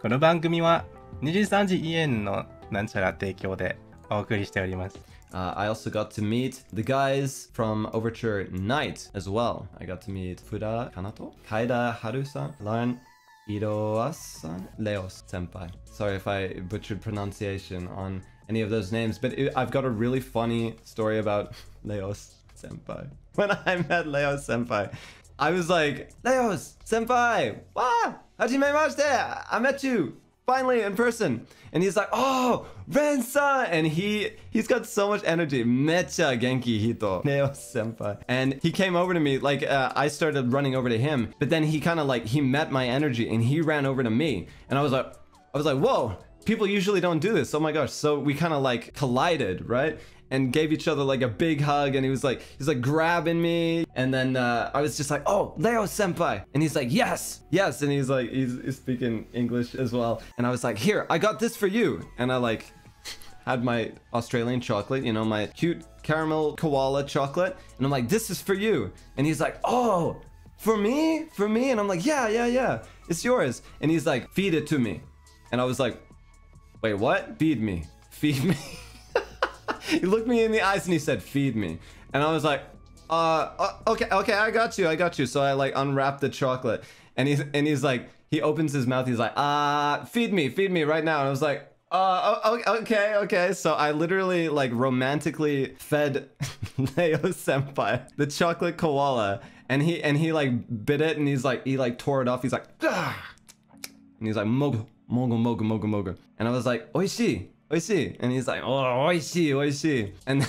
この番組は23時イエンのなんちゃら提供でお送りしております。I also got to meet the guys from Overture Night as well. I got to meet Fuda Kanato, Kaida Haru-san, Ren Zotto, Leos senpai. Sorry if I butchered pronunciation on any of those names, but I've got a really funny story about Leos senpai. When I met Leos senpai, I was like, Leos senpai, wow, hajimemashite, I met you finally in person. And he's like, oh, Ren-san, and he's got so much energy. Mecha genki hito, Leos senpai. And he came over to me, like I started running over to him, but then he kind of like, he met my energy and he ran over to me. And I was like, whoa, people usually don't do this. Oh my gosh. So we kind of like collided, right? And gave each other like a big hug, and he's like grabbing me, and then I was just like, oh, Leo senpai, and he's like, yes, and he's like, he's speaking English as well, and I was like, here, I got this for you, and I like had my Australian chocolate, you know, my cute caramel koala chocolate, and I'm like, this is for you, and he's like, oh, for me, and I'm like, yeah, it's yours, and he's like, feed it to me, and I was like, wait, what? Feed me. He looked me in the eyes and he said, feed me. And I was like, okay, I got you. So I like unwrapped the chocolate, and he's like, he opens his mouth, he's like, feed me right now. And I was like, okay. So I literally like romantically fed Leo senpai the chocolate koala, and he like bit it, and he like tore it off. He's like, ah! And he's like, mogu. And I was like, oishii. And he's like, oh, oishii. And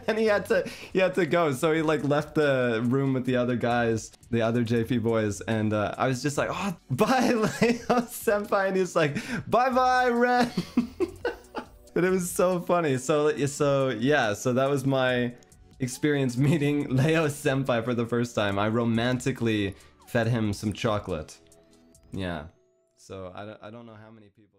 and he had to go. So he like left the room with the other guys, the other JP boys. And I was just like, oh, bye, Leo senpai. And he's like, bye, Ren. But it was so funny. So yeah, so that was my experience meeting Leo senpai for the first time. I romantically fed him some chocolate. Yeah. So I don't know how many people